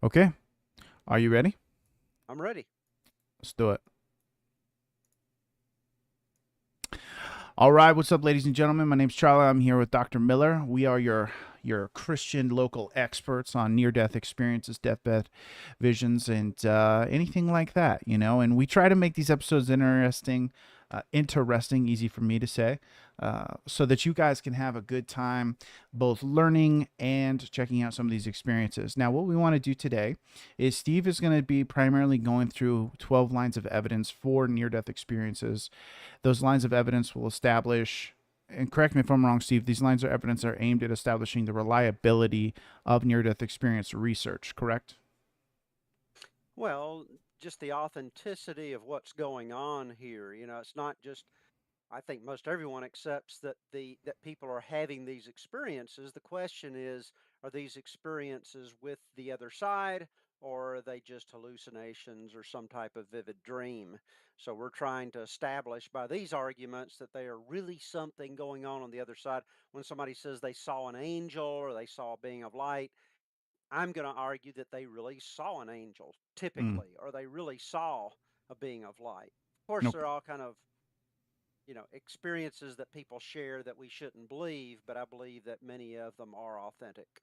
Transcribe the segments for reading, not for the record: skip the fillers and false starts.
Okay, are you ready? I'm ready. Let's do it. All right, what's up, ladies and gentlemen? My name's Charlie. I'm here with Dr. Miller. We are your Christian local experts on near-death experiences, deathbed visions, and anything like that, you know. And we try to make these episodes interesting, easy for me to say, so that you guys can have a good time both learning and checking out some of these experiences. Now, what we want to do today is Steve is going to be primarily going through 12 lines of evidence for near-death experiences. Those lines of evidence will establish, and correct me if I'm wrong, Steve, these lines of evidence are aimed at establishing the reliability of near death experience research, correct? Well, just the authenticity of what's going on here. It's not just I think most everyone accepts that people are having these experiences. The question is, are these experiences with the other side, or are they just hallucinations or some type of vivid dream? So we're trying to establish by these arguments that they are really something going on the other side. When somebody says they saw an angel or they saw a being of light, I'm going to argue that they really saw an angel, Mm. typically, or they really saw a being of light. Of course, Nope. they're all kind of, experiences that people share that we shouldn't believe, but I believe that many of them are authentic.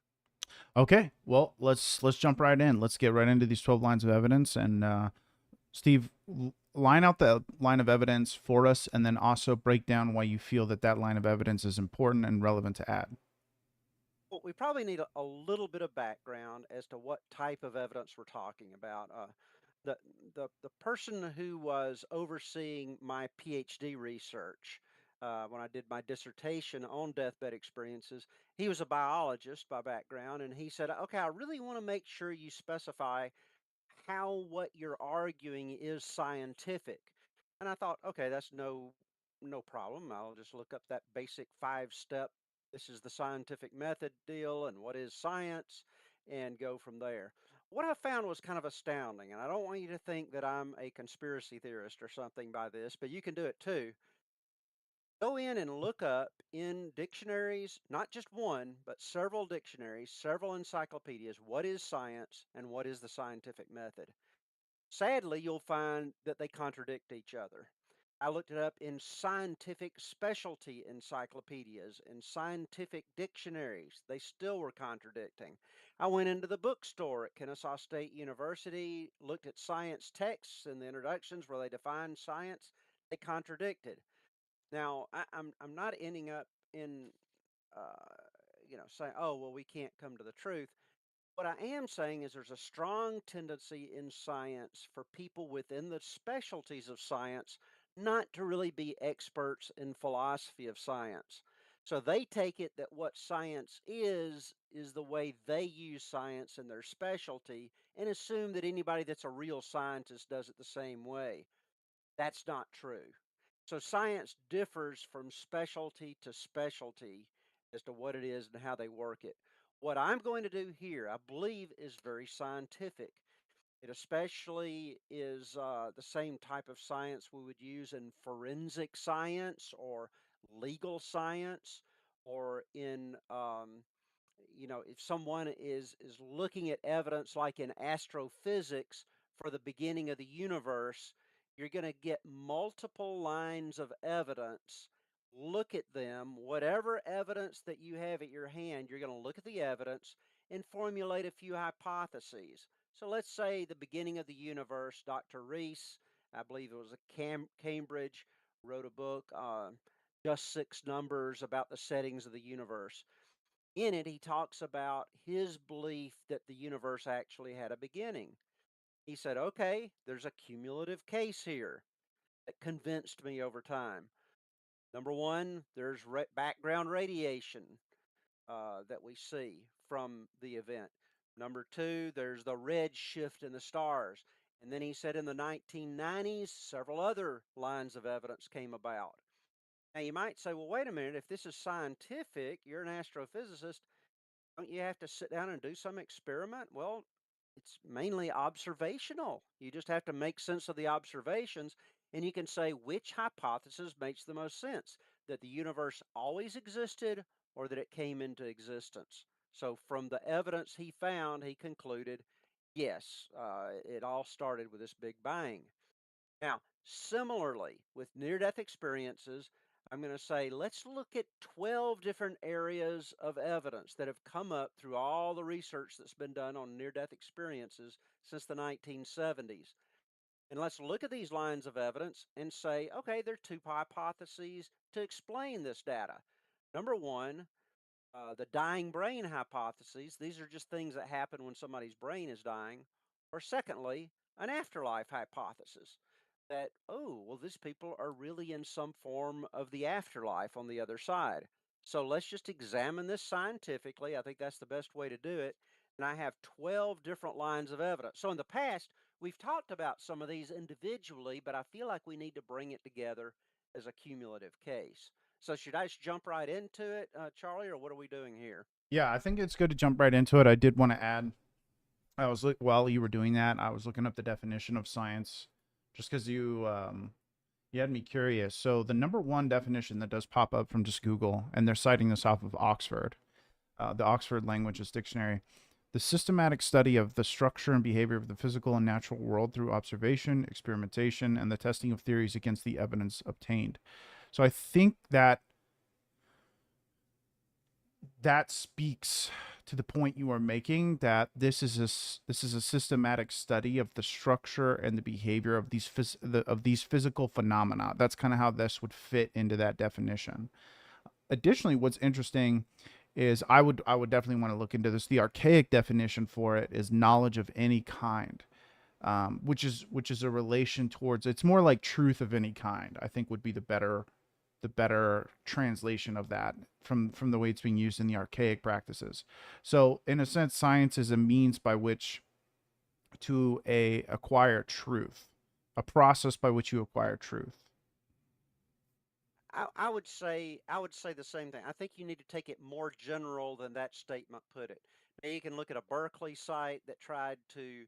Okay, well, let's jump right in. Let's get right into these 12 lines of evidence. And Steve, line out the line of evidence for us, and then also break down why you feel that that line of evidence is important and relevant to add. Well, we probably need a little bit of background as to what type of evidence we're talking about. The, the person who was overseeing my PhD research when I did my dissertation on deathbed experiences, he was a biologist by background, and he said, "Okay, I really want to make sure you specify how what you're arguing is scientific." And I thought, okay, that's no problem. I'll just look up that basic 5 step, this is the scientific method deal and what is science, and go from there. What I found was kind of astounding, and I don't want you to think that I'm a conspiracy theorist or something by this, but you can do it too. Go in and look up in dictionaries, not just one, but several dictionaries, several encyclopedias, what is science and what is the scientific method. Sadly, you'll find that they contradict each other. I looked it up in scientific specialty encyclopedias and scientific dictionaries. They still were contradicting. I went into the bookstore at Kennesaw State University, looked at science texts and the introductions where they define science. They contradicted. Now, I'm not ending up in, uh, saying, oh, well, we can't come to the truth. What I am saying is there's a strong tendency in science for people within the specialties of science not to really be experts in philosophy of science. So they take it that what science is the way they use science in their specialty and assume that anybody that's a real scientist does it the same way. That's not true. So science differs from specialty to specialty as to what it is and how they work it. What I'm going to do here, I believe, is very scientific. It especially is the same type of science we would use in forensic science or legal science, or in if someone is looking at evidence like in astrophysics for the beginning of the universe, you're going to get multiple lines of evidence. Look at them. Whatever evidence that you have at your hand, you're going to look at the evidence and formulate a few hypotheses. So let's say the beginning of the universe, Dr. Reese, I believe it was a Cambridge, wrote a book, Just Six Numbers, about the settings of the universe. In it, he talks about his belief that the universe actually had a beginning. He said, okay, there's a cumulative case here that convinced me over time. Number one, there's background radiation that we see from the event. Number two, there's the red shift in the stars. And then he said in the 1990s, several other lines of evidence came about. Now, you might say, well, wait a minute, if this is scientific, you're an astrophysicist, don't you have to sit down and do some experiment? Well, it's mainly observational. You just have to make sense of the observations, and you can say which hypothesis makes the most sense, that the universe always existed or that it came into existence. So, from the evidence he found, he concluded Yes, it all started with this big bang. Now, similarly, with near death experiences, I'm going to say let's look at 12 different areas of evidence that have come up through all the research that's been done on near death experiences since the 1970s. And let's look at these lines of evidence and say, okay, there are two hypotheses to explain this data. Number one, the dying brain hypotheses. These are just things that happen when somebody's brain is dying. Or secondly, an afterlife hypothesis that, oh, well, these people are really in some form of the afterlife on the other side. So let's just examine this scientifically. I think that's the best way to do it. And I have 12 different lines of evidence. So in the past, we've talked about some of these individually, but I feel like we need to bring it together as a cumulative case. So should I just jump right into it, Charlie, or what are we doing here? Yeah, I think it's good to jump right into it. I did want to add, while you were doing that, I was looking up the definition of science, just because you had me curious. So the number one definition that does pop up from just Google, and they're citing this off of Oxford, the Oxford Languages Dictionary, the systematic study of the structure and behavior of the physical and natural world through observation, experimentation, and the testing of theories against the evidence obtained. So I think that speaks to the point you are making, that this is a systematic study of the structure and the behavior of these physical phenomena. That's kind of how this would fit into that definition. Additionally, what's interesting is I would definitely want to look into this. The archaic definition for it is knowledge of any kind, which is a relation towards, it's more like truth of any kind, I think, would be the better translation of that from the way it's being used in the archaic practices. So in a sense, science is a means by which to acquire truth, a process by which you acquire truth. I would say the same thing. I think you need to take it more general than that statement put it. Now you can look at a Berkeley site that tried to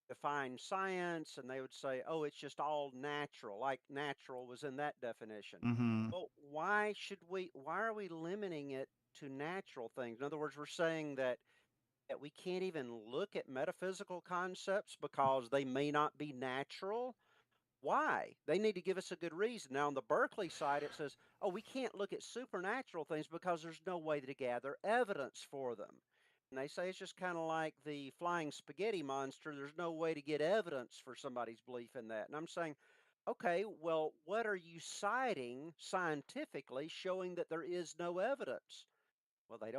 define science and they would say, oh, it's just all natural, like natural was in that definition. Mm-hmm. Well, why are we limiting it to natural things? In other words, we're saying that we can't even look at metaphysical concepts because they may not be natural. Why? They need to give us a good reason. Now, on the Berkeley side, it says, oh, we can't look at supernatural things because there's no way to gather evidence for them. And they say it's just kind of like the flying spaghetti monster. There's no way to get evidence for somebody's belief in that. And I'm saying, okay, well, what are you citing scientifically showing that there is no evidence? Well, they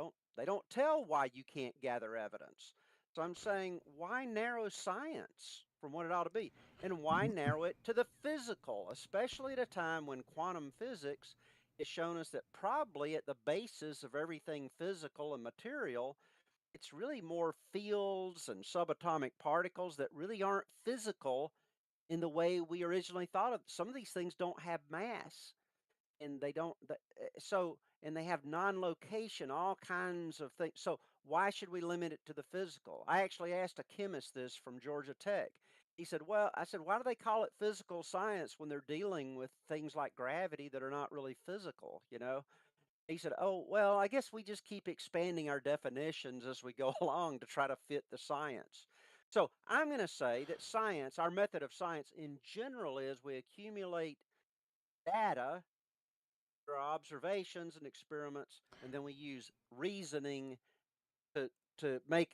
don't tell why you can't gather evidence. So I'm saying, why narrow science from what it ought to be? And why narrow it to the physical, especially at a time when quantum physics has shown us that probably at the basis of everything physical and material, it's really more fields and subatomic particles that really aren't physical in the way we originally thought of. Some of these things don't have mass and they don't so and they have non-location, all kinds of things. So why should we limit it to the physical? I actually asked a chemist this from Georgia Tech. He said, well, I said, why do they call it physical science when they're dealing with things like gravity that are not really physical? He said, oh, well, I guess we just keep expanding our definitions as we go along to try to fit the science. So I'm going to say that science, our method of science in general, is we accumulate data our observations and experiments, and then we use reasoning to to make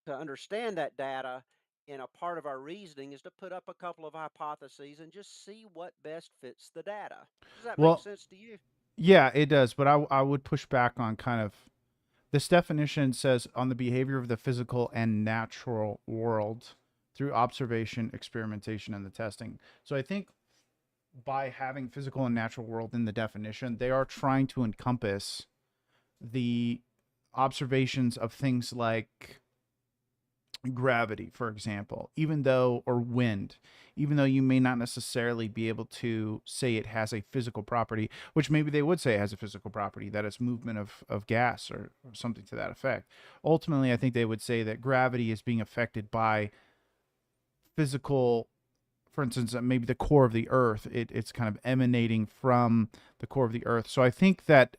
to understand that data. And a part of our reasoning is to put up a couple of hypotheses and just see what best fits the data. Does that make Well, sense to you? yeah, it does, but I would push back on kind of this definition says on the behavior of the physical and natural world through observation, experimentation, and the testing. So I think by having physical and natural world in the definition, they are trying to encompass the observations of things like gravity, for example, or wind, even though you may not necessarily be able to say it has a physical property, which maybe they would say it has a physical property, that it's movement of gas or something to that effect. Ultimately, I think they would say that gravity is being affected by physical, for instance, maybe the core of the earth. It's kind of emanating from the core of the earth. So I think that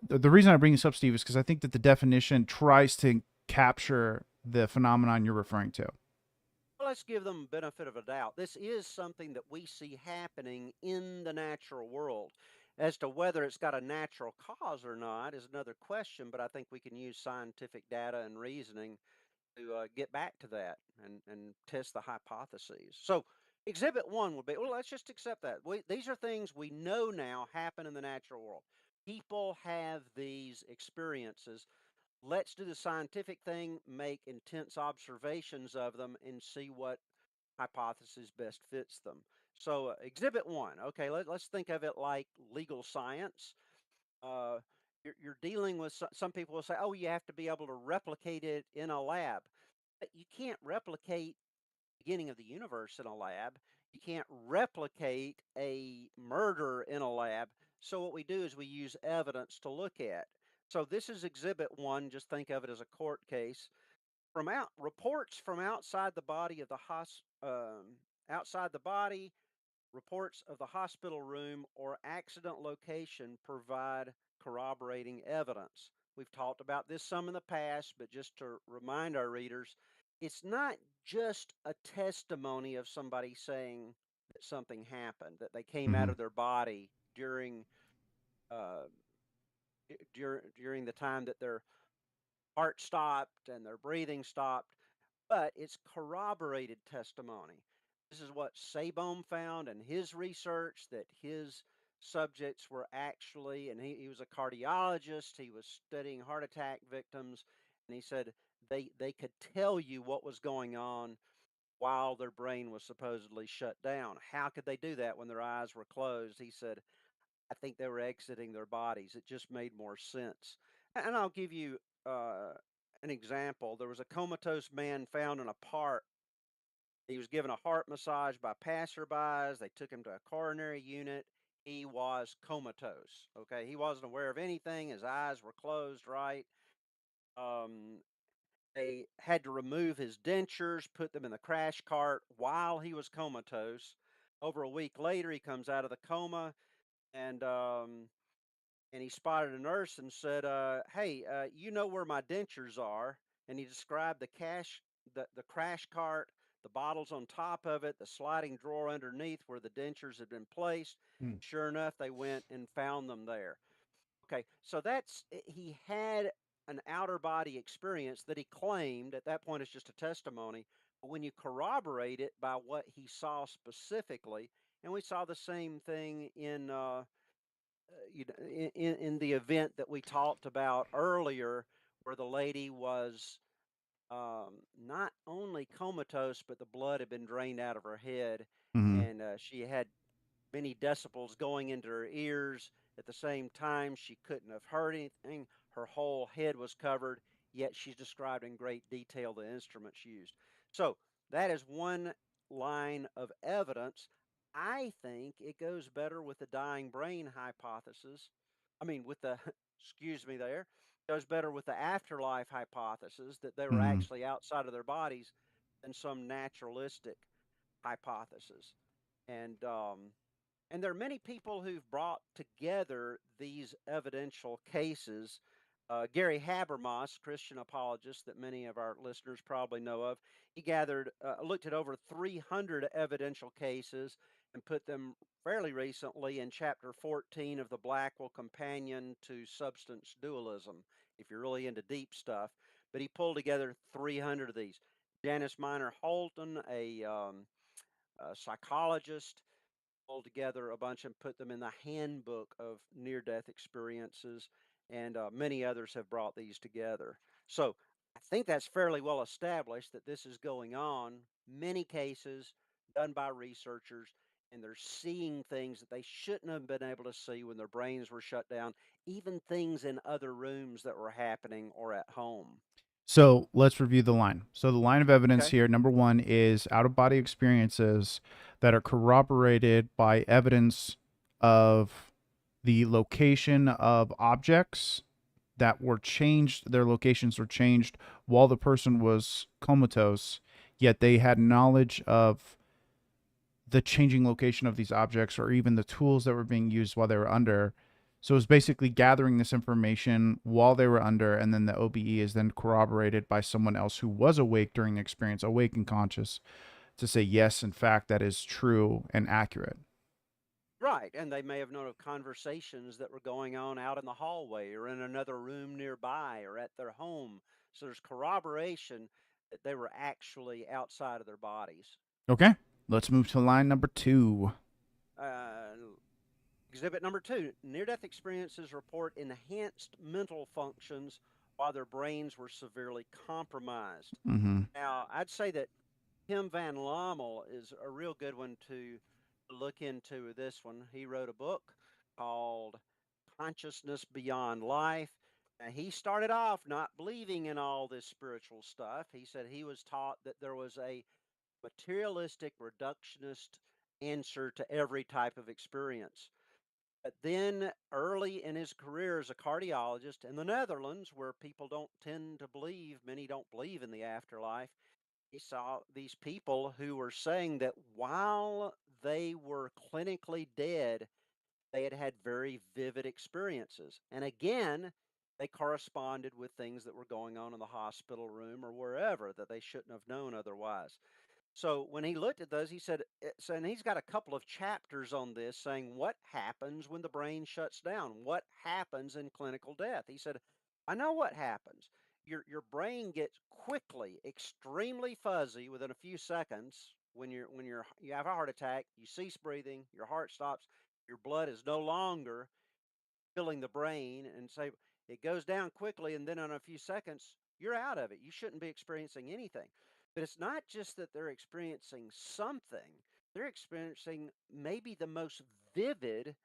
the reason I bring this up, Steve, is because I think that the definition tries to capture the phenomenon you're referring to. let's give them benefit of a doubt. This is something that we see happening in the natural world. As to whether it's got a natural cause or not is another question, but I think we can use scientific data and reasoning to get back to that and test the hypotheses. So, exhibit one would be, well, let's just accept that. These are things we know now happen in the natural world. People have these experiences. Let's do the scientific thing, make intense observations of them, and see what hypothesis best fits them. So, exhibit one, okay, let's think of it like legal science. Uh, you're dealing with some people will say, oh, you have to be able to replicate it in a lab. But you can't replicate the beginning of the universe in a lab. You can't replicate a murder in a lab. So what we do is we use evidence to look at. So this is exhibit one. Just think of it as a court case. From reports from outside the body of the outside the body, reports of the hospital room or accident location provide corroborating evidence. We've talked about this some in the past, but just to remind our readers, it's not just a testimony of somebody saying that something happened, that they came out Mm-hmm. of their body uh, during the time that their heart stopped and their breathing stopped, but it's corroborated testimony. This is what Sabom found in his research, that his subjects were actually, and he was a cardiologist, he was studying heart attack victims, and he said they could tell you what was going on while their brain was supposedly shut down. How could they do that when their eyes were closed? He said, I think they were exiting their bodies. It just made more sense. And I'll give you an example. There was a comatose man found in a park. He was given a heart massage by passerbys. They took him to a coronary unit. He was comatose. Okay, he wasn't aware of anything. His eyes were closed. Right. Um, they had to remove his dentures, put them in the crash cart while he was comatose. Over a week later, he comes out of the coma, and he spotted a nurse and said, "Hey, you know where my dentures are?" And he described the crash cart, the bottles on top of it, the sliding drawer underneath where the dentures had been placed. Mm. Sure enough, they went and found them there. Okay, so he had an outer body experience that he claimed at that point is just a testimony. But when you corroborate it by what he saw specifically, and we saw the same thing in the event that we talked about earlier, where the lady was not only comatose, but the blood had been drained out of her head, Mm-hmm. and she had many decibels going into her ears. At the same time, she couldn't have heard anything. Her whole head was covered, yet she's described in great detail the instruments used. So that is one line of evidence. I think it goes better with the dying brain hypothesis. I mean, with the, excuse me, there, goes better with the afterlife hypothesis that they were Mm-hmm. actually outside of their bodies than some naturalistic hypothesis. And and there are many people who've brought together these evidential cases. Gary Habermas, Christian apologist that many of our listeners probably know of, he looked at over 300 evidential cases and put them fairly recently in chapter 14 of the Blackwell Companion to Substance Dualism, if you're really into deep stuff. But he pulled together 300 of these. Janice Miner Holton, a psychologist, pulled together a bunch and put them in the handbook of near death experiences, and many others have brought these together. So I think that's fairly well established that this is going on. Many cases done by researchers, and they're seeing things that they shouldn't have been able to see when their brains were shut down, even things in other rooms that were happening or at home. So let's review the line. So the line of evidence Okay. here, number one, is out of body experiences that are corroborated by evidence of the location of objects that were changed, their locations were changed while the person was comatose, yet they had knowledge of the changing location of these objects or even the tools that were being used while they were under. So it was basically gathering this information while they were under, and then the OBE is then corroborated by someone else who was awake during the experience, awake and conscious. to say, yes, in fact, that is true and accurate. Right, and they may have known of conversations that were going on out in the hallway or in another room nearby or at their home. So there's corroboration that they were actually outside of their bodies. Okay, let's move to line number 2. Uh, Exhibit number 2, near-death experiences report enhanced mental functions while their brains were severely compromised. Mm-hmm. Now, I'd say that Tim Van Lommel is a real good one to look into this one. He wrote a book called Consciousness Beyond Life. He started off not believing in all this spiritual stuff. He said he was taught that there was a materialistic, reductionist answer to every type of experience. But then, early in his career as a cardiologist in the Netherlands, where people don't tend to believe, many don't believe in the afterlife, he saw these people who were saying that while they were clinically dead, they had had very vivid experiences. And again, they corresponded with things that were going on in the hospital room or wherever that they shouldn't have known otherwise. So when he looked at those, he said, and he's got a couple of chapters on this saying what happens when the brain shuts down, what happens in clinical death. He said, I know what happens. Your brain gets quickly extremely fuzzy within a few seconds when you have a heart attack, you cease breathing, your heart stops, your blood is no longer filling the brain, and say it goes down quickly, and then in a few seconds you're out of it. You shouldn't be experiencing anything. But it's not just that they're experiencing something, they're experiencing maybe the most vivid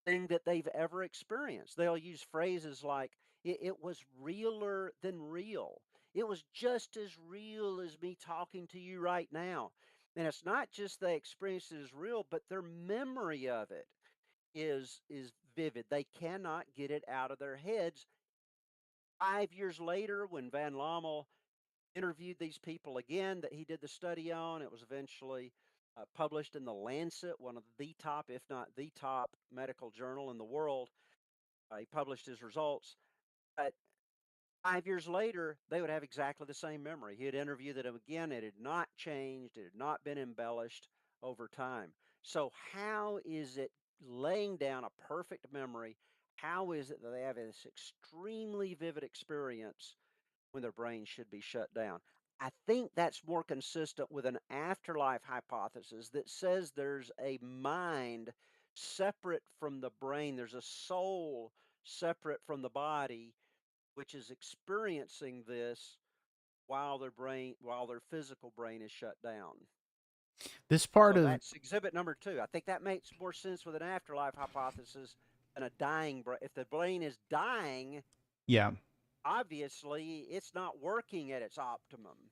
thing that they've ever experienced. They'll use phrases like, it was realer than real. It was just as real as me talking to you right now. And it's not just they experience it as real, but their memory of it is vivid. They cannot get it out of their heads. 5 years later, when Van Lommel interviewed these people again that he did the study on, it was eventually published in the Lancet, one of the top, if not the top, medical journal in the world. He published his results. But 5 years later, they would have exactly the same memory. He had interviewed them again. It had not changed. It had not been embellished over time. So how is it laying down a perfect memory? How is it that they have this extremely vivid experience when their brain should be shut down? I think that's more consistent with an afterlife hypothesis that says there's a mind separate from the brain. There's a soul separate from the body, which is experiencing this while their physical brain is shut down. This part So of that's exhibit number 2. I think that makes more sense with an afterlife hypothesis than a dying brain. If the brain is dying, yeah. obviously it's not working at its optimum.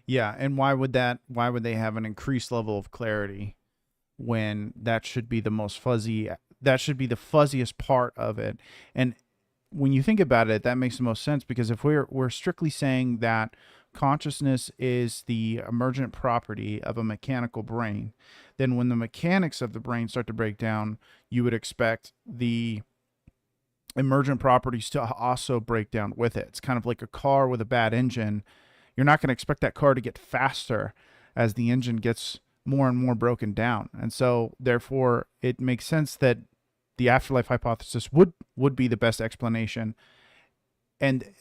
Yeah, and why would they have an increased level of clarity when that should be the most fuzzy, that should be the fuzziest part of it? And when you think about it, that makes the most sense, because if we're strictly saying that consciousness is the emergent property of a mechanical brain, then when the mechanics of the brain start to break down, you would expect the emergent properties to also break down with it. It's kind of like a car with a bad engine. You're not going to expect that car to get faster as the engine gets more and more broken down. And so therefore it makes sense that the afterlife hypothesis would be the best explanation. And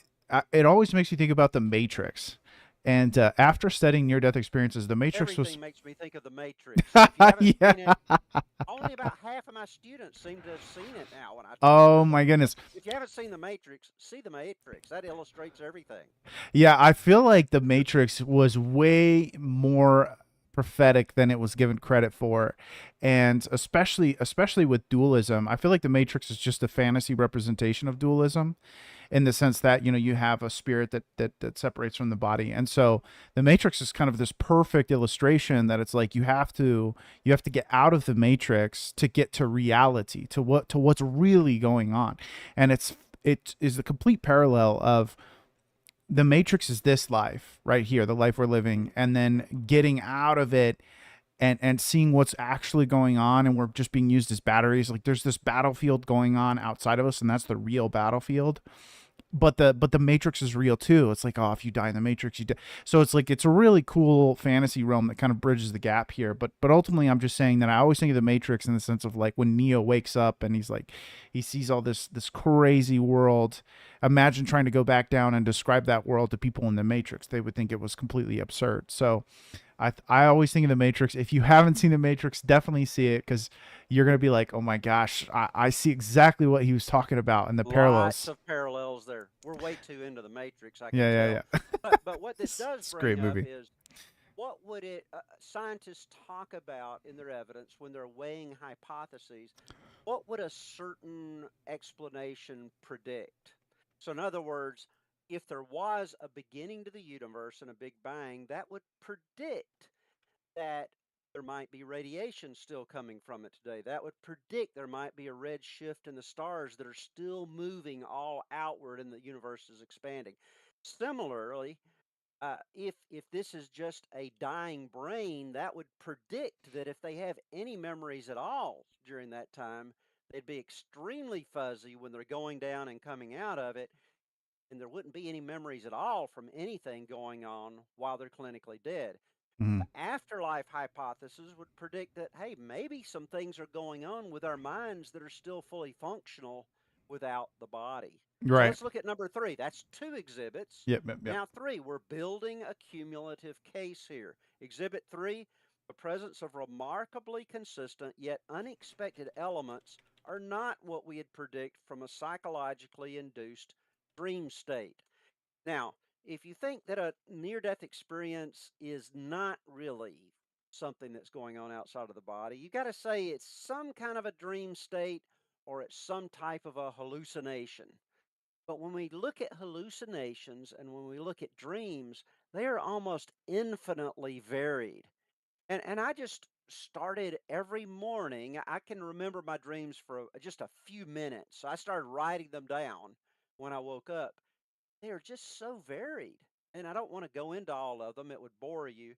it always makes you think about the Matrix. And after studying near-death experiences, the Matrix Everything was... makes me think of the Matrix. If you haven't Yeah. seen it, only about half of my students seem to have seen it now. When I Oh my goodness. If you haven't seen the Matrix, see the Matrix. That illustrates everything. Yeah, I feel like the Matrix was way more prophetic than it was given credit for. And especially with dualism, I feel like the Matrix is just a fantasy representation of dualism, in the sense that, you have a spirit that separates from the body. And so the Matrix is kind of this perfect illustration that it's like you have to get out of the Matrix to get to reality, to what's really going on. And it is the complete parallel of the Matrix is this life right here, the life we're living, and then getting out of it and seeing what's actually going on, and we're just being used as batteries. Like, there's this battlefield going on outside of us, and that's the real battlefield. but the Matrix is real too. It's like, oh, if you die in the Matrix, you die. So it's like it's a really cool fantasy realm that kind of bridges the gap here. But ultimately, I'm just saying that I always think of the Matrix in the sense of like when Neo wakes up and he's like, he sees all this crazy world. Imagine trying to go back down and describe that world to people in the Matrix. They would think it was completely absurd. So I always think of the Matrix. If you haven't seen the Matrix, definitely see it because you're gonna be like, oh my gosh, I see exactly what he was talking about and the Lots parallels. of parallels there. We're way too into the Matrix, I can Yeah, tell. yeah, yeah. But what this does It's a great bring up movie. is what would it scientists talk about in their evidence when they're weighing hypotheses? What would a certain explanation predict? So, in other words, if there was a beginning to the universe and a Big Bang, that would predict that there might be radiation still coming from it today. That would predict there might be a red shift in the stars that are still moving all outward and the universe is expanding. Similarly, if this is just a dying brain, that would predict that if they have any memories at all during that time, they'd be extremely fuzzy when they're going down and coming out of it, and there wouldn't be any memories at all from anything going on while they're clinically dead. Mhm. Afterlife hypothesis would predict that, hey, maybe some things are going on with our minds that are still fully functional without the body. So Right. let's look at number three. That's two exhibits. Yep, yep, yep. Now, three, we're building a cumulative case here. Exhibit three, the presence of remarkably consistent yet unexpected elements are not what we'd predict from a psychologically induced dream state. Now, if you think that a near death experience is not really something that's going on outside of the body, you got to say it's some kind of a dream state or it's some type of a hallucination. But when we look at hallucinations and when we look at dreams, they are almost infinitely varied. And I just started every morning. I can remember my dreams for just a few minutes. I started writing them down when I woke up. They are just so varied. And I don't want to go into all of them, it would bore you.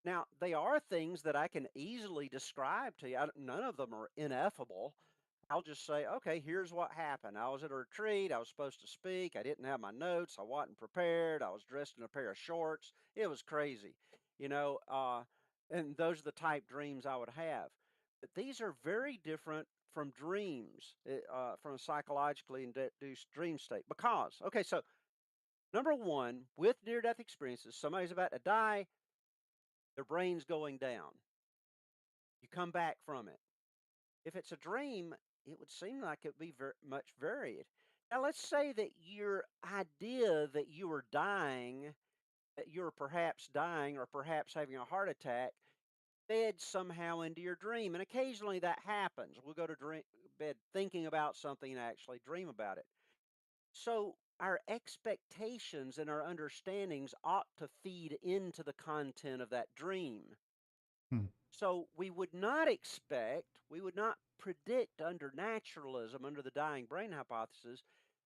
Now, they are things that I can easily describe to you. None of them are ineffable. I'll just say, okay, here's what happened. I was at a retreat. I was supposed to speak. I didn't have my notes. I wasn't prepared. I was dressed in a pair of shorts. It was crazy, you know. And those are the type dreams I would have. But these are very different from dreams, from a psychologically induced dream state. Because, okay, so number one, with near death experiences, somebody's about to die, their brain's going down. You come back from it. If it's a dream, it would seem like it would be very much varied. Now, let's say that your idea that you were dying, that you were perhaps dying or perhaps having a heart attack, fed somehow into your dream. And occasionally that happens. We'll go to bed thinking about something and actually dream about it. So, our expectations and our understandings ought to feed into the content of that dream. Hmm. So we would not predict under naturalism, under the dying brain hypothesis,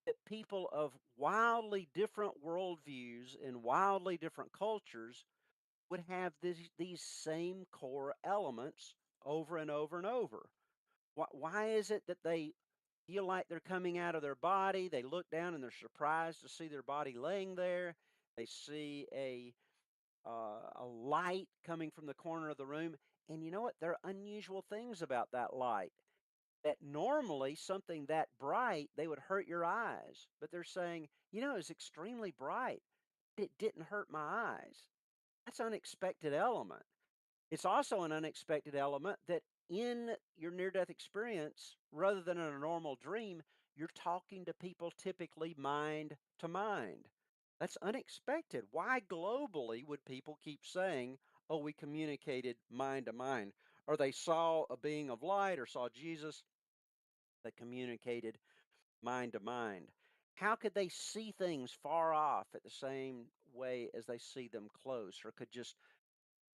that people of wildly different worldviews in wildly different cultures would have these same core elements over and over and over. Why is it that they feel like they're coming out of their body? They look down and they're surprised to see their body laying there. They see a light coming from the corner of the room. And you know what? There are unusual things about that light that normally something that bright, they would hurt your eyes. But they're saying, it's extremely bright. It didn't hurt my eyes. That's an unexpected element. It's also an unexpected element that in your near death experience, rather than in a normal dream, you're talking to people typically mind to mind. That's unexpected. Why globally would people keep saying, oh, we communicated mind to mind? Or they saw a being of light or saw Jesus that communicated mind to mind. How could they see things far off at the same way as they see them close, or could just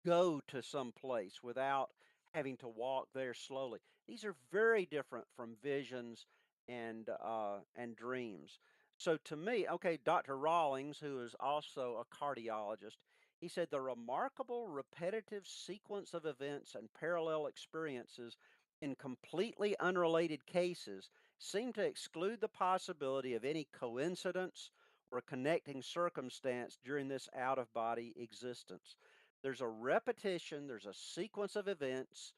go to some place without having to walk there slowly? These are very different from visions and dreams. So to me, okay, Dr. Rawlings, who is also a cardiologist, he said the remarkable repetitive sequence of events and parallel experiences in completely unrelated cases seem to exclude the possibility of any coincidence or connecting circumstance during this out of body existence. There's a repetition, there's a sequence of events,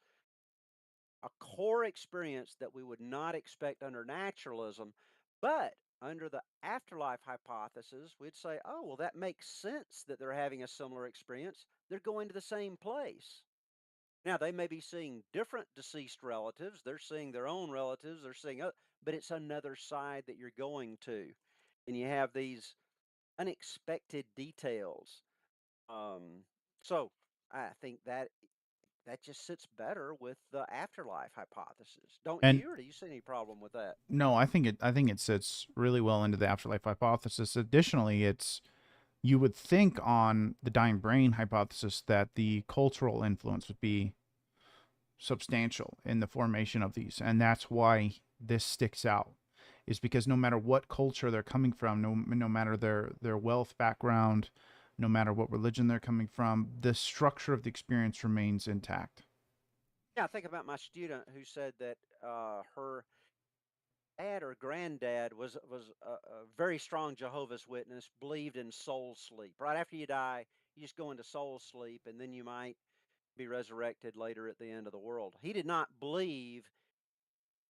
a core experience that we would not expect under naturalism, but under the afterlife hypothesis, we'd say, oh, well, that makes sense that they're having a similar experience. They're going to the same place. Now, they may be seeing different deceased relatives. They're seeing their own relatives. They're seeing, but it's another side that you're going to. And you have these unexpected details. Um, so I think that just sits better with the afterlife hypothesis. Don't And you? Or do you see any problem with that? no, I think it sits really well into the afterlife hypothesis. Additionally, it's you would think on the dying brain hypothesis that the cultural influence would be substantial in the formation of these, and that's why this sticks out. Is because no matter what culture they're coming from, no matter their wealth background, no matter what religion they're coming from, the structure of the experience remains intact. Yeah, I think about my student who said that her dad or granddad was a very strong Jehovah's Witness, believed in soul sleep. Right after you die, you just go into soul sleep, and then you might be resurrected later at the end of the world. He did not believe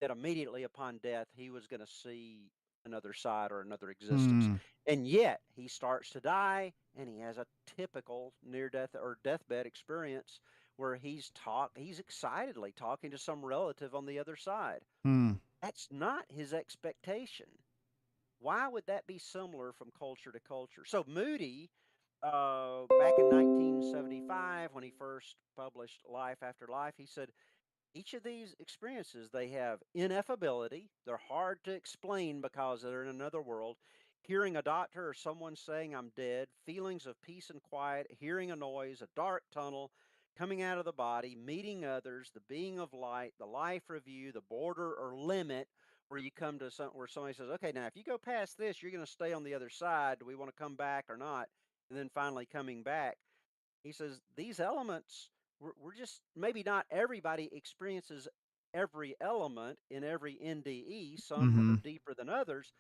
that immediately upon death he was going to see another side or another existence. Hmm. And yet he starts to die and he has a typical near death or deathbed experience where he's excitedly talking to some relative on the other side. Hmm. That's not his expectation. Why would that be similar from culture to culture? So Moody, back in 1975, when he first published Life After Life, he said each of these experiences, they have ineffability. They're hard to explain because they're in another world. Hearing a doctor or someone saying I'm dead, feelings of peace and quiet, hearing a noise, a dark tunnel, coming out of the body, meeting others, the being of light, the life review, the border or limit where you come to where somebody says, okay, now if you go past this, you're going to stay on the other side. Do we want to come back or not? And then finally coming back. He says these elements, we're just maybe not everybody experiences every element in every NDE. Some are Hmm. deeper than others,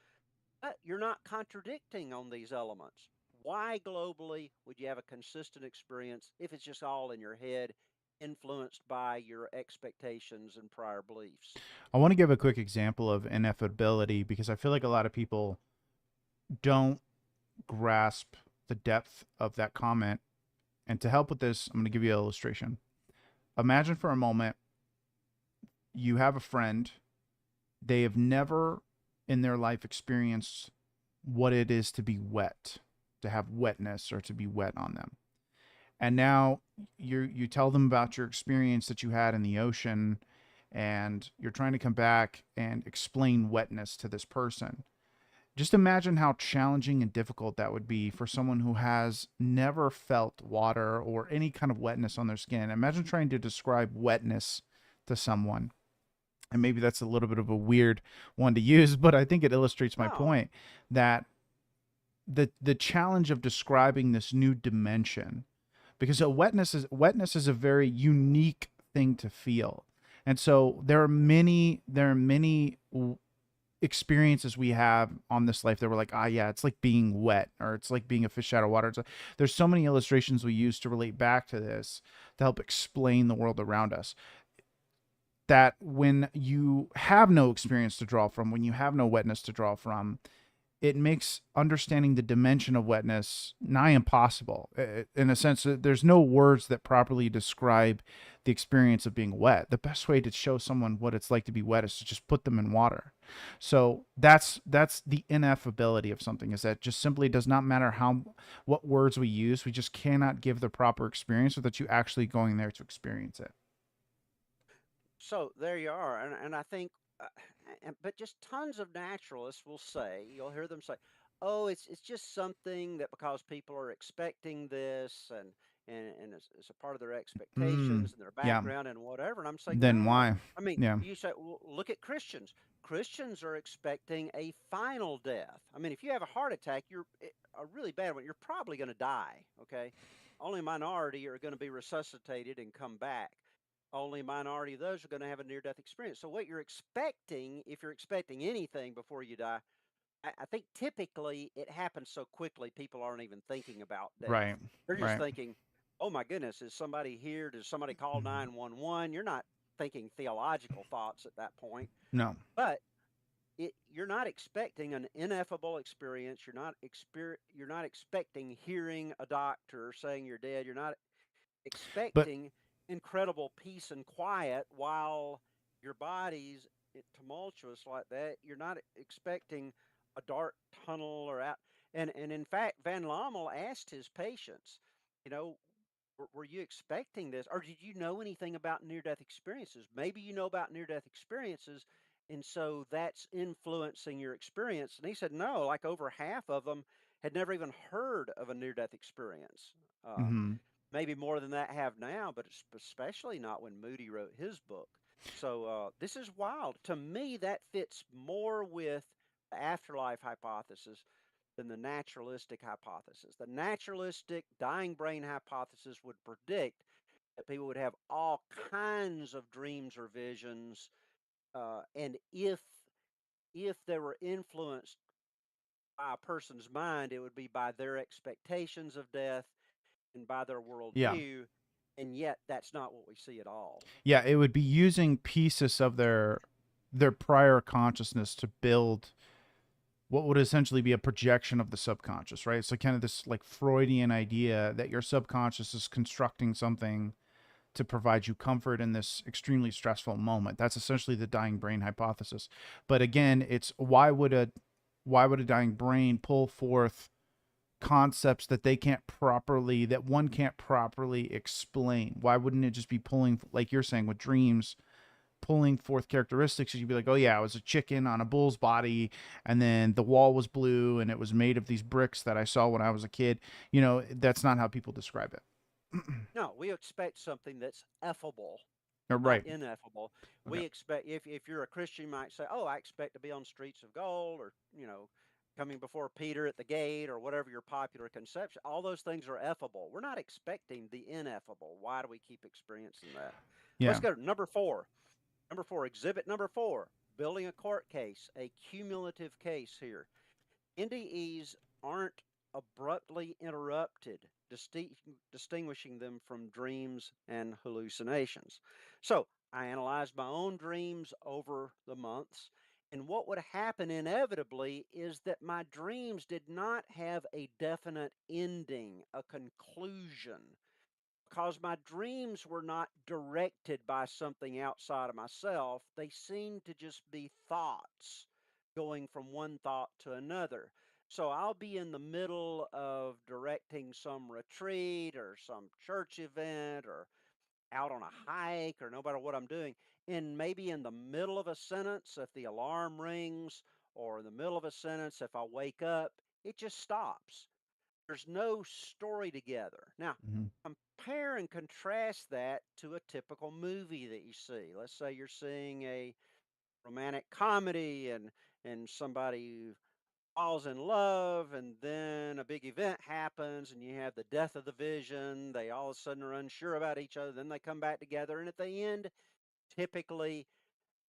but you're not contradicting on these elements. Why globally would you have a consistent experience if it's just all in your head, influenced by your expectations and prior beliefs? I want to give a quick example of ineffability because I feel like a lot of people don't grasp the depth of that comment. And to help with this, I'm going to give you an illustration. Imagine for a moment you have a friend, they have never in their life experienced what it is to be wet, to have wetness or to be wet on them. And now you tell them about your experience that you had in the ocean and you're trying to come back and explain wetness to this person. Just imagine how challenging and difficult that would be for someone who has never felt water or any kind of wetness on their skin. Imagine trying to describe wetness to someone. And maybe that's a little bit of a weird one to use, but I think it illustrates my No. point that the challenge of describing this new dimension, because a wetness is a very unique thing to feel. And so there are many experiences we have on this life that we're like, ah, yeah, it's like being wet, or it's like being a fish out of water. There's so many illustrations we use to relate back to this to help explain the world around us. That when you have no experience to draw from, when you have no wetness to draw from, it makes understanding the dimension of wetness nigh impossible. In a sense, there's no words that properly describe the experience of being wet. The best way to show someone what it's like to be wet is to just put them in water. So that's the ineffability of something, is that just simply does not matter what words we use. We just cannot give the proper experience without you actually going there to experience it. So there you are, and I think, but just tons of naturalists will say, you'll hear them say, "Oh, it's just something that because people are expecting this, and it's a part of their Mm, expectations and their yeah. background and whatever." And I'm saying, Then no. why? I mean, Yeah. you say, well, look at Christians. Christians are expecting a final death. I mean, if you have a heart attack, you're a really bad one. You're probably going to die. Okay, only a minority are going to be resuscitated and come back. only a minority of those are going to have a near death experience. So, what you're expecting, if you're expecting anything before you die, I think typically it happens so quickly, people aren't even thinking about death. Right. They're just Right. thinking, oh my goodness, is somebody here? Does somebody call Mhm. 911? You're not thinking theological thoughts at that point. No. But you're not expecting an ineffable experience. You're not expecting hearing a doctor saying you're dead. You're not But expecting incredible peace and quiet while your body's tumultuous like that. You're not expecting a dark tunnel or out. And in fact, Van Lommel asked his patients, you know, were you expecting this, or did you know anything about near-death experiences? Maybe you know about near-death experiences, and so that's influencing your experience. And he said, no, like over half of them had never even heard of a near-death experience. Uh, mhm. Maybe more than that have now, but especially not when Moody wrote his book. So this is wild. To me, that fits more with the afterlife hypothesis than the naturalistic hypothesis. The naturalistic dying brain hypothesis would predict that people would have all kinds of dreams or visions, and if they were influenced by a person's mind, it would be by their expectations of death and by their Yeah. worldview, and yet that's not what we see at all. Yeah, it would be using pieces of their prior consciousness to build what would essentially be a projection of the subconscious, right? So kind of this like Freudian idea that your subconscious is constructing something to provide you comfort in this extremely stressful moment. That's essentially the dying brain hypothesis. But again, it's why would a dying brain pull forth concepts that one can't properly explain? Why wouldn't it just be pulling, like you're saying with dreams, pulling forth characteristics? You'd be like, oh yeah, I was a chicken on a bull's body, and then the wall was blue and it was made of these bricks that I saw when I was a kid. That's not how people describe it. No, we expect something that's effable, not Right. ineffable. Okay. We expect, if you're a Christian, you might say, "Oh, I expect to be on streets of gold," or coming before Peter at the gate, or whatever your popular conception. All those things are effable. We're not expecting the ineffable. Why do we keep experiencing that? Let's Yeah. go to number four. Number four, exhibit number four, building a court case, a cumulative case here. NDEs aren't abruptly interrupted, distinguishing them from dreams and hallucinations. So I analyzed my own dreams over the months, and what would happen inevitably is that my dreams did not have a definite ending, a conclusion, because my dreams were not directed by something outside of myself. They seemed to just be thoughts going from one thought to another. So I'll be in the middle of directing some retreat or some church event or out on a hike or no matter what I'm doing. And maybe in the middle of a sentence, if the alarm rings, or in the middle of a sentence, if I wake up, it just stops. There's no story together. Now, Hmm. compare and contrast that to a typical movie that you see. Let's say you're seeing a romantic comedy, and somebody falls in love, and then a big event happens and you have the death of the vision. They all of a sudden are unsure about each other, then they come back together, and at the end, typically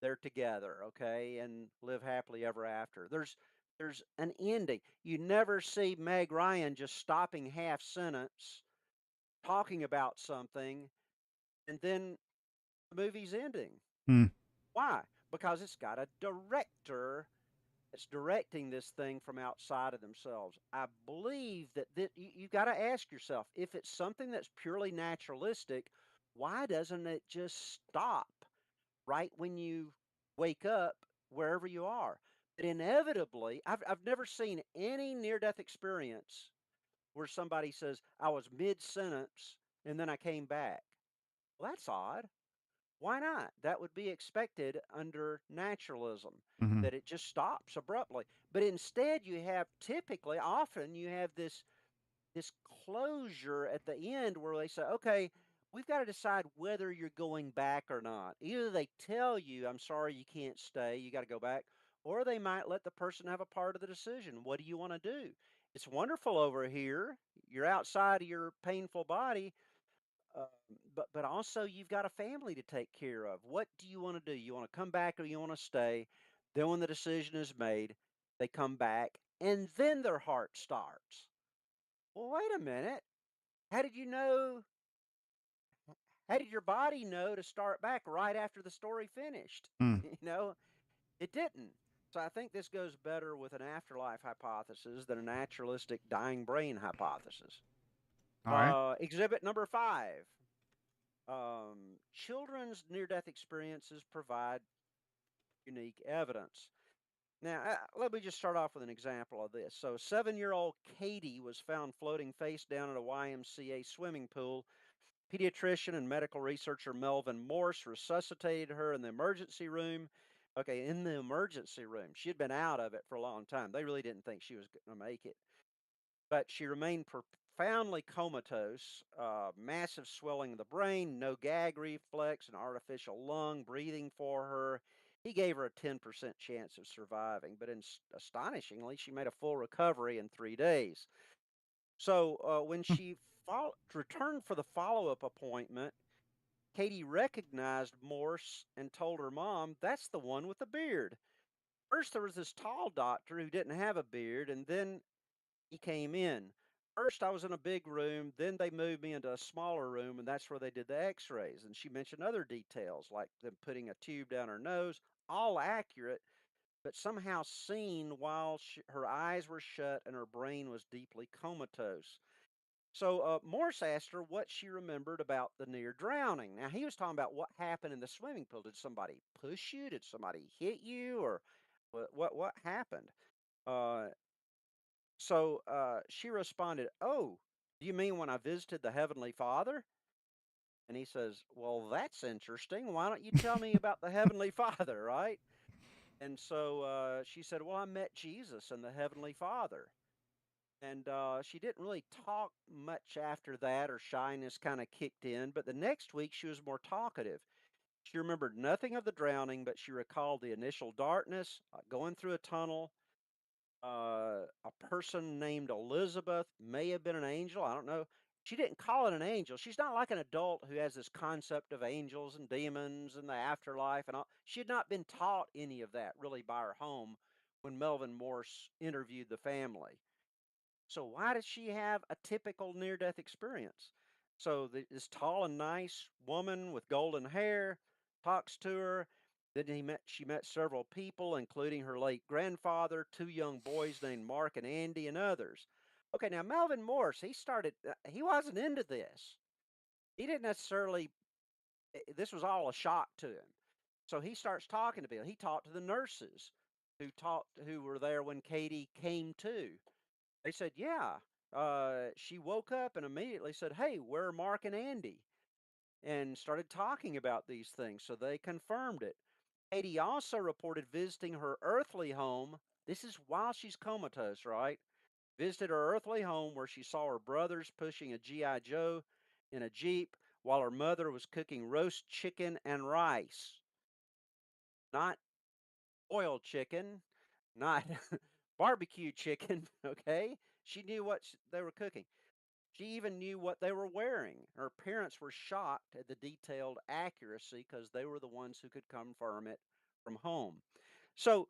they're together, okay, and live happily ever after. There's an ending. You never see Meg Ryan just stopping half sentence, talking about something, and then the movie's ending. Hmm. Why? Because it's got a director that's directing this thing from outside of themselves. I believe that you got to ask yourself, if it's something that's purely naturalistic, why doesn't it just stop right when you wake up wherever you are? But inevitably, I've never seen any near death experience where somebody says, I was mid sentence and then I came back. Well, that's odd. Why not? That would be expected under naturalism, Hmm. that it just stops abruptly. But instead, often you have this closure at the end where they say, okay, we've got to decide whether you're going back or not. Either they tell you, I'm sorry, you can't stay, you got to go back, or they might let the person have a part of the decision. What do you want to do? It's wonderful over here. You're outside of your painful body, uh, but also you've got a family to take care of. What do you want to do? You want to come back or you want to stay? Then when the decision is made, they come back and then their heart starts. Well, wait a minute. How did you know? How did your body know to start back right after the story finished? Mm. You know, it didn't. So I think this goes better with an afterlife hypothesis than a naturalistic dying brain hypothesis. All right. Exhibit number 5. Children's near death experiences provide unique evidence. Now, let me just start off with an example of this. So, 7-year-old Katie was found floating face down in a YMCA swimming pool. Pediatrician and medical researcher Melvin Morse resuscitated her in the emergency room. Okay, in the emergency room. She had been out of it for a long time. They really didn't think she was going to make it. But she remained profoundly comatose, massive swelling of the brain, no gag reflex, an artificial lung breathing for her. He gave her a 10% chance of surviving, but astonishingly, she made a full recovery in 3 days. So when she returned for the follow up appointment, Katie recognized Morse and told her mom, "That's the one with the beard." First, there was this tall doctor who didn't have a beard, and then he came in. First, I was in a big room. Then they moved me into a smaller room, and that's where they did the x rays. And she mentioned other details, like them putting a tube down her nose, all accurate, but somehow seen while her eyes were shut and her brain was deeply comatose. So Morse asked her what she remembered about the near drowning. Now, he was talking about what happened in the swimming pool. Did somebody push you? Did somebody hit you? Or what happened? Uh, so she responded, "Oh, do you mean when I visited the Heavenly Father?" And he says, "Well, that's interesting. Why don't you tell me about the Heavenly Father, right?" And so she said, "Well, I met Jesus and the Heavenly Father." And she didn't really talk much after that. Her shyness kind of kicked in. But the next week, she was more talkative. She remembered nothing of the drowning, but she recalled the initial darkness, going through a tunnel, a person named Elizabeth, may have been an angel. I don't know. She didn't call it an angel. She's not like an adult who has this concept of angels and demons and the afterlife and all. She had not been taught any of that really by her home when Melvin Morse interviewed the family. So why does she have a typical near-death experience? So this tall and nice woman with golden hair talks to her. Then she met several people, including her late grandfather, 2 young boys named Mark and Andy, and others. Okay, now Melvin Morse, he wasn't into this. He didn't necessarily, this was all a shock to him. So he starts talking to people. He talked to the nurses who were there when Katie came to. They said, "Yeah." She woke up and immediately said, "Hey, where are Mark and Andy?" And started talking about these things. So they confirmed it. Katie also reported visiting her earthly home. This is while she's comatose, right? Visited her earthly home where she saw her brothers pushing a G.I. Joe in a Jeep while her mother was cooking roast chicken and rice. Not boiled chicken, not barbecue chicken, okay? She knew what they were cooking. She even knew what they were wearing. Her parents were shocked at the detailed accuracy because they were the ones who could confirm it from home. So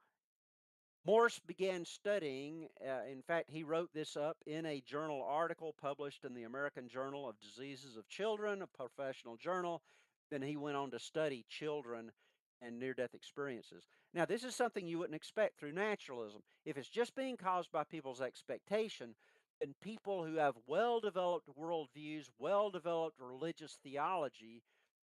Morse began studying. In fact, he wrote this up in a journal article published in the American Journal of Diseases of Children, a professional journal. Then he went on to study children and near death experiences. Now, this is something you wouldn't expect through naturalism. If it's just being caused by people's expectation, then people who have well developed worldviews, well developed religious theology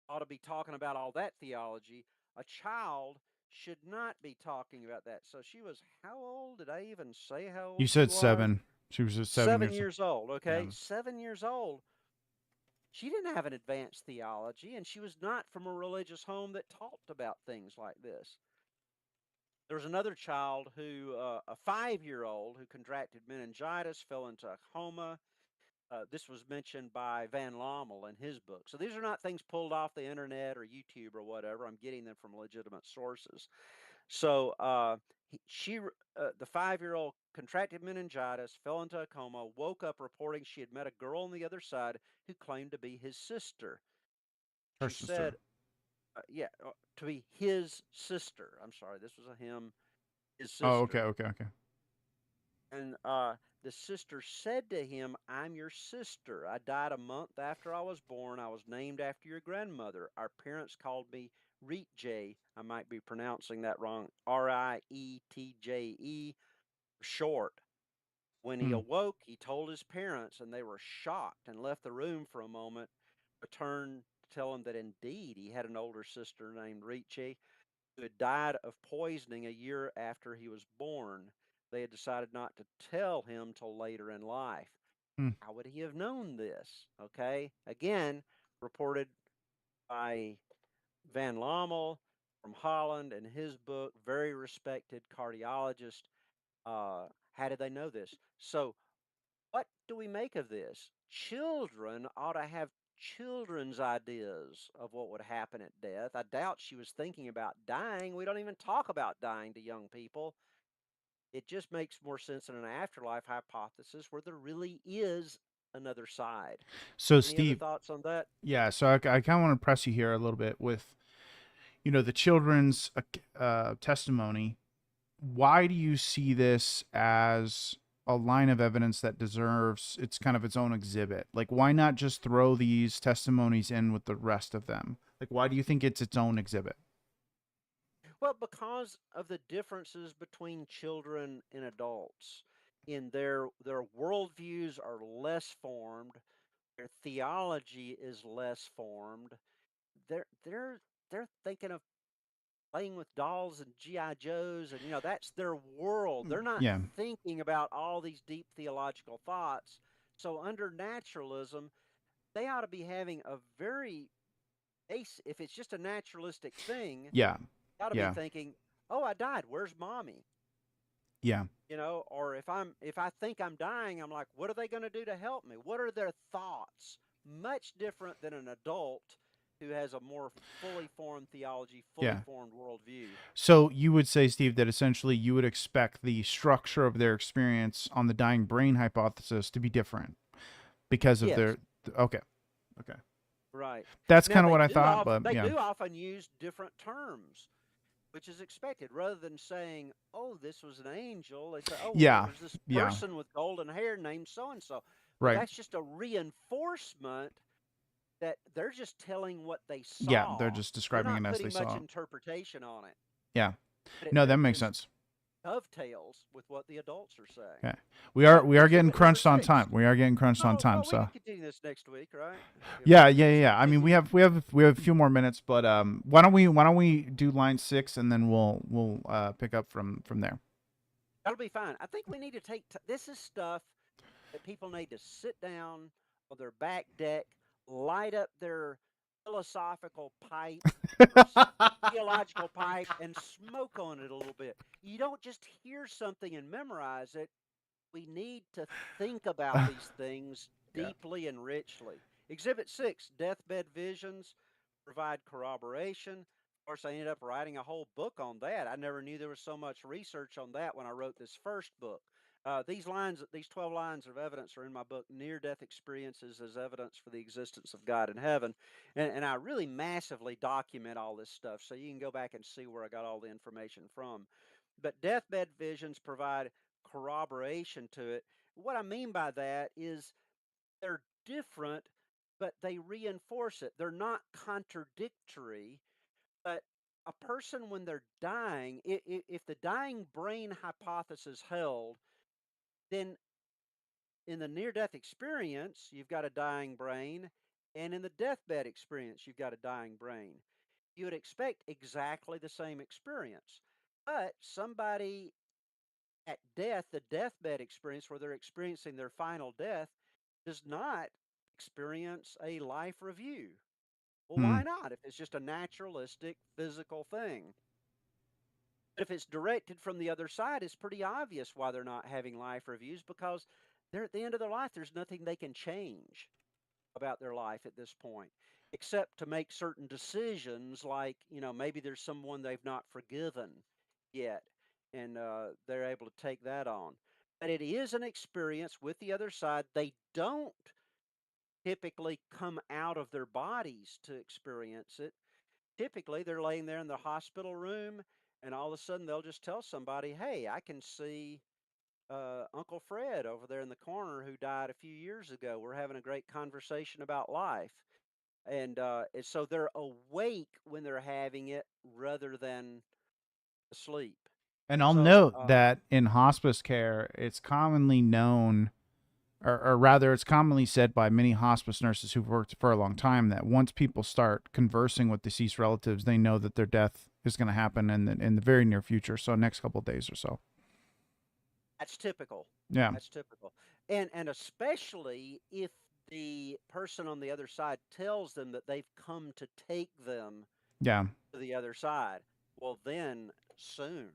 ought to be talking about all that theology. A child should not be talking about that. So she was how old? Did I even say how You old she said was? 7. She was just 7 Seven years old. years old, okay? Yeah. 7 years old. She didn't have an advanced theology, and she was not from a religious home that talked about things like this. There was another child a 5-year-old, who contracted meningitis, fell into a coma. This was mentioned by Van Lommel in his book. So these are not things pulled off the internet or YouTube or whatever. I'm getting them from legitimate sources. So the 5-year-old contracted meningitis, fell into a coma, woke up reporting she had met a girl on the other side who claimed to be his sister. Her She said, sister. yeah, to be his sister. I'm sorry, this was a him, his Oh, okay, sister. okay, okay. And the sister said to him, I'm your sister. I died a month after I was born. I was named after your grandmother. Our parents called me Rietje. I might be pronouncing that wrong. Rietje, short. When he Hmm. awoke, he told his parents, and they were shocked and left the room for a moment, returned to tell him that indeed he had an older sister named Rietje who had died of poisoning a year after he was born. They had decided not to tell him till later in life. Hmm. How would he have known this? Okay. Again, reported by Van Lommel from Holland in his book, very respected cardiologist. How did they know this? So, what do we make of this? Children ought to have children's ideas of what would happen at death. I doubt she was thinking about dying. We don't even talk about dying to young people. It just makes more sense in an afterlife hypothesis where there really is another side. So, Any other Steve, thoughts on that? yeah, so I kind of want to press you here a little bit with, the children's testimony. Why do you see this as a line of evidence that deserves its kind of its own exhibit? Like, why not just throw these testimonies in with the rest of them? Like, why do you think it's its own exhibit? Well, because of the differences between children and adults. In their worldviews are less formed, their theology is less formed. They're thinking of playing with dolls and GI Joes, and that's their world. They're not Yeah, thinking about all these deep theological thoughts. So under naturalism, they ought to be having a very base. If it's just a naturalistic thing, yeah, they ought to be yeah, thinking, "Oh, I died. Where's mommy?" yeah. Or if I think I'm dying, I'm like, "What are they going to do to help me? What are their thoughts?" Much different than an adult who has a more fully formed theology, fully Yeah. formed worldview. So you would say, Steve, that essentially you would expect the structure of their experience on the dying brain hypothesis to be different because of Yes, their. Okay. Okay. right. That's Now kind of what I thought, but they yeah. do often use different terms, which is expected. Rather than saying, "Oh, this was an angel," they say, "Oh, well, there Yeah. was this Yeah. person with golden hair named so and so." Well, Right. that's just a reinforcement that they're just telling what they Yeah. They're saw. just They're describing not it as they putting much saw it. interpretation on it, Yeah. but No, that it makes just sense. dovetails with what the adults are saying. Okay. We are getting Exhibit number crunched on 6. time. We are getting crunched on Oh, time. well, we So can continue this next week, right? If yeah, if yeah, it's yeah, yeah. I mean, we convenient. have we have we have a few more minutes, but why don't we do line 6 and then we'll pick up from there. That'll be fine. I think we need to take this is stuff that people need to sit down on their back deck, light up their philosophical pipe or theological pipe, and smoke on it a little bit. You don't just hear something and memorize it. We need to think about these things Yeah. deeply and richly. Exhibit 6, deathbed visions provide corroboration. Of course, I ended up writing a whole book on that. I never knew there was so much research on that when I wrote this first book. These 12 lines of evidence are in my book, Near Death Experiences as Evidence for the Existence of God in Heaven. And I really massively document all this stuff so you can go back and see where I got all the information from. But deathbed visions provide corroboration to it. What I mean by that is they're different, but they reinforce it. They're not contradictory, but a person when they're dying, if the dying brain hypothesis held, then in the near death experience, you've got a dying brain, and in the deathbed experience, you've got a dying brain. You would expect exactly the same experience. But somebody at death, the deathbed experience where they're experiencing their final death, does not experience a life review. Well, Hmm. why not if it's just a naturalistic physical thing? But if it's directed from the other side, it's pretty obvious why they're not having life reviews because they're at the end of their life. There's nothing they can change about their life at this point, except to make certain decisions like, maybe there's someone they've not forgiven yet, and they're able to take that on. But it is an experience with the other side. They don't typically come out of their bodies to experience it. Typically, they're laying there in the hospital room, and all of a sudden they'll just tell somebody, "Hey, I can see Uncle Fred over there in the corner who died a few years ago. We're having a great conversation about life." And so they're awake when they're having it rather than asleep. And I'll So, note that in hospice care, it's commonly known, or rather, it's commonly said by many hospice nurses who've worked for a long time, that once people start conversing with deceased relatives, they know that their death is going to happen in the very near future. So next couple of days or so. that's typical. Yeah. That's typical. And especially if the person on the other side tells them that they've come to take them Yeah. to the other side, well, then soon.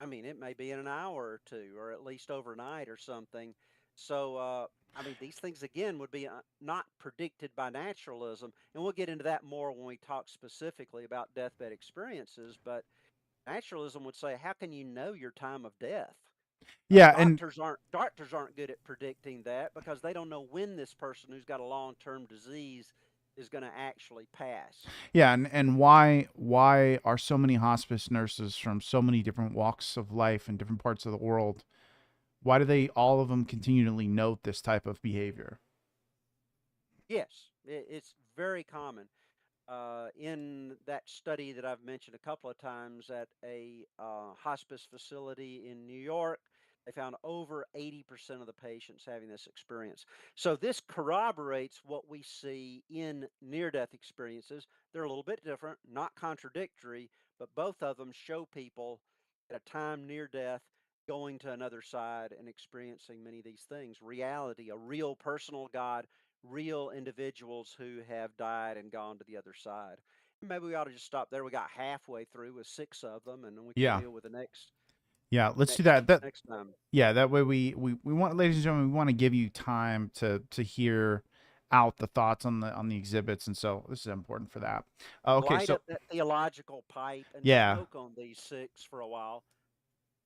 I mean, it may be in an hour or two, or at least overnight or something. So, I mean, these things again would be not predicted by naturalism, and we'll get into that more when we talk specifically about deathbed experiences. But naturalism would say, how can you know your time of death? Yeah. And Doctors aren't good at predicting that because they don't know when this person who's got a long-term disease is going to actually pass. yeah. And why are so many hospice nurses from so many different walks of life and different parts of the world, why do they all of them continually note this type of behavior? Yes, it's very common. In that study that I've mentioned a couple of times at a hospice facility in New York, they found over 80% of the patients having this experience. So this corroborates what we see in near-death experiences. They're a little bit different, not contradictory, but both of them show people at a time near death going to another side and experiencing many of these things. Reality, a real personal God, real individuals who have died and gone to the other side. Maybe we ought to just stop there. We got halfway through with 6 of them, and then we can Yeah. deal with the next Yeah. Let's do next that. next time. Yeah, that way we want, ladies and gentlemen, we want to give you time to hear out the thoughts on the exhibits, and so this is important for that. Okay, Light so up that theological pipe and yeah, smoke on these 6 for a while.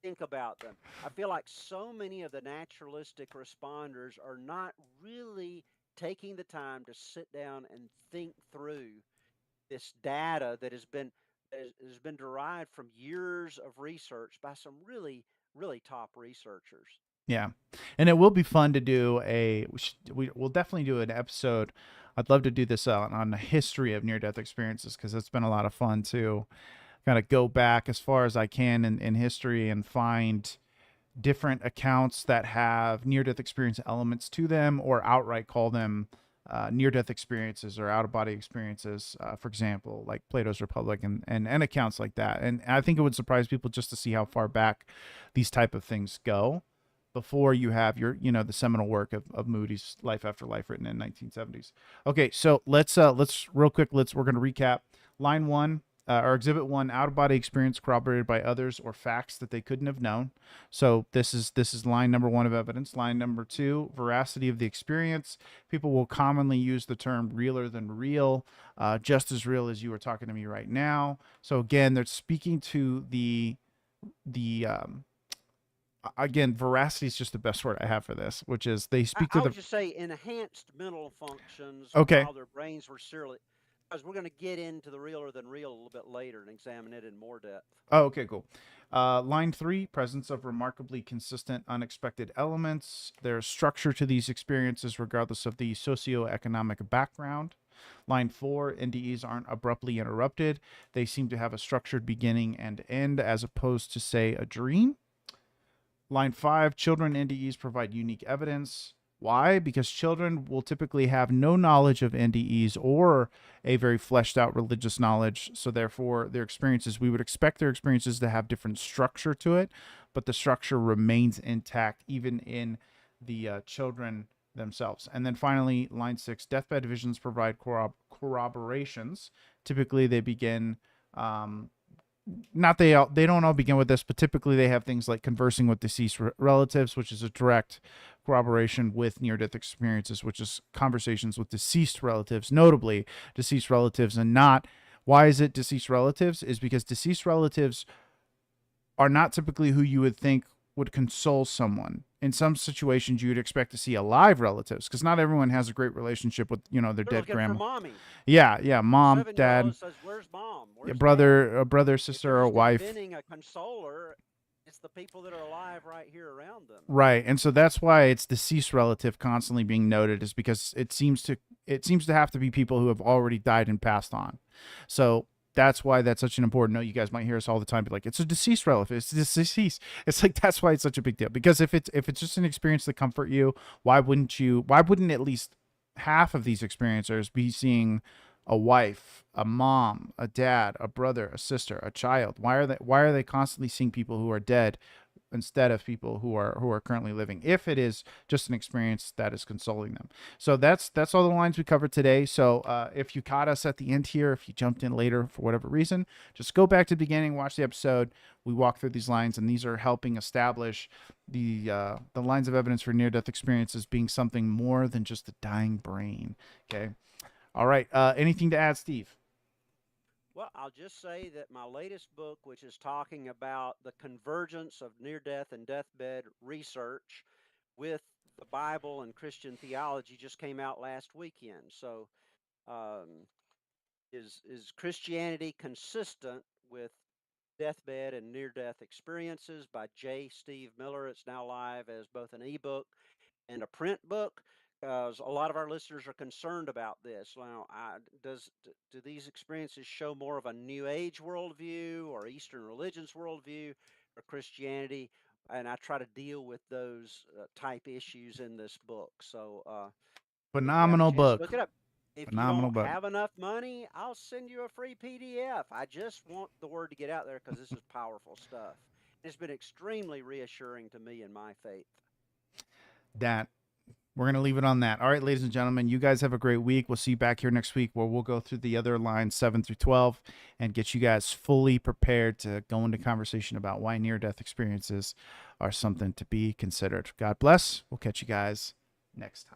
Think about them. I feel like so many of the naturalistic responders are not really taking the time to sit down and think through this data that has been derived from years of research by some really top researchers. yeah, and it will be fun to do we'll definitely do an episode. I'd love to do this on the history of near death experiences because it's been a lot of fun to kind of go back as far as I can in history and find different accounts that have near-death experience elements to them or outright call them near-death experiences or out-of-body experiences, for example, like Plato's Republic and accounts like that. And I think it would surprise people just to see how far back these type of things go before you have the seminal work of Moody's Life After Life written in 1970s. Okay, so let's real quick, we're going to recap. Line 1, or exhibit 1, out of body experience corroborated by others or facts that they couldn't have known. So this is line number 1 of evidence. Line number 2, veracity of the experience. People will commonly use the term realer than real, just as real as you are talking to me right now. So again, they're speaking to the again, veracity is just the best word I have for this, which is they speak to I the. would just say enhanced mental functions Okay. while their brains were still, because we're going to get into the realer than real a little bit later and examine it in more depth. Oh, okay, cool. Line 3, presence of remarkably consistent, unexpected elements. There's structure to these experiences regardless of the socioeconomic background. Line 4, NDEs aren't abruptly interrupted. They seem to have a structured beginning and end as opposed to, say, a dream. Line 5, children NDEs provide unique evidence. Why? Because children will typically have no knowledge of NDEs or a very fleshed out religious knowledge. So therefore, we would expect their experiences to have different structure to it, but the structure remains intact even in the children themselves. And then finally, line 6, deathbed visions provide corroborations. Typically, they begin they don't all begin with this, but typically they have things like conversing with deceased relatives, which is a direct corroboration with near-death experiences, which is conversations with deceased relatives, notably deceased relatives, and not. Why is it deceased relatives? Is because deceased relatives are not typically who you would think would console someone. In some situations, you'd expect to see alive relatives, because not everyone has a great relationship with, their They're dead looking for grandma. mommy. Yeah, mom, 7-year-old dad, says, "Where's mom? yeah, Where's dad?" brother, If sister, they're or just wife. inventing a consoler, it's the people that are alive right here around them. Right. And so that's why it's deceased relative constantly being noted, is because it seems to have to be people who have already died and passed on. So that's why that's such an important note. You guys might hear us all the time be like, it's a deceased relative, it's deceased. It's like, that's why it's such a big deal. Because if it's just an experience to comfort you, why wouldn't at least half of these experiencers be seeing a wife, a mom, a dad, a brother, a sister, a child? Why are they constantly seeing people who are dead instead of people who are currently living, if it is just an experience that is consoling them? So that's all the lines we covered today. So if you caught us at the end here, if you jumped in later for whatever reason, just go back to the beginning, watch the episode. We walk through these lines, and these are helping establish the lines of evidence for near-death experiences being something more than just a dying brain. Okay. All right. Anything to add, Steve? Well, I'll just say that my latest book, which is talking about the convergence of near death and deathbed research with the Bible and Christian theology, just came out last weekend. So, um, is Christianity consistent with deathbed and near death experiences by J. Steve Miller? It's now live as both an ebook and a print book, because a lot of our listeners are concerned about this. Now, do these experiences show more of a New Age worldview or Eastern religions worldview or Christianity? And I try to deal with those type issues in this book. So if you have a Phenomenal chance, book. look it up. If you Phenomenal don't book. have enough money, I'll send you a free PDF. I just want the word to get out there because this is powerful stuff. It's been extremely reassuring to me in my faith. That We're going to leave it on that. All right, ladies and gentlemen, you guys have a great week. We'll see you back here next week, where we'll go through the other lines 7 through 12 and get you guys fully prepared to go into conversation about why near-death experiences are something to be considered. God bless. We'll catch you guys next time.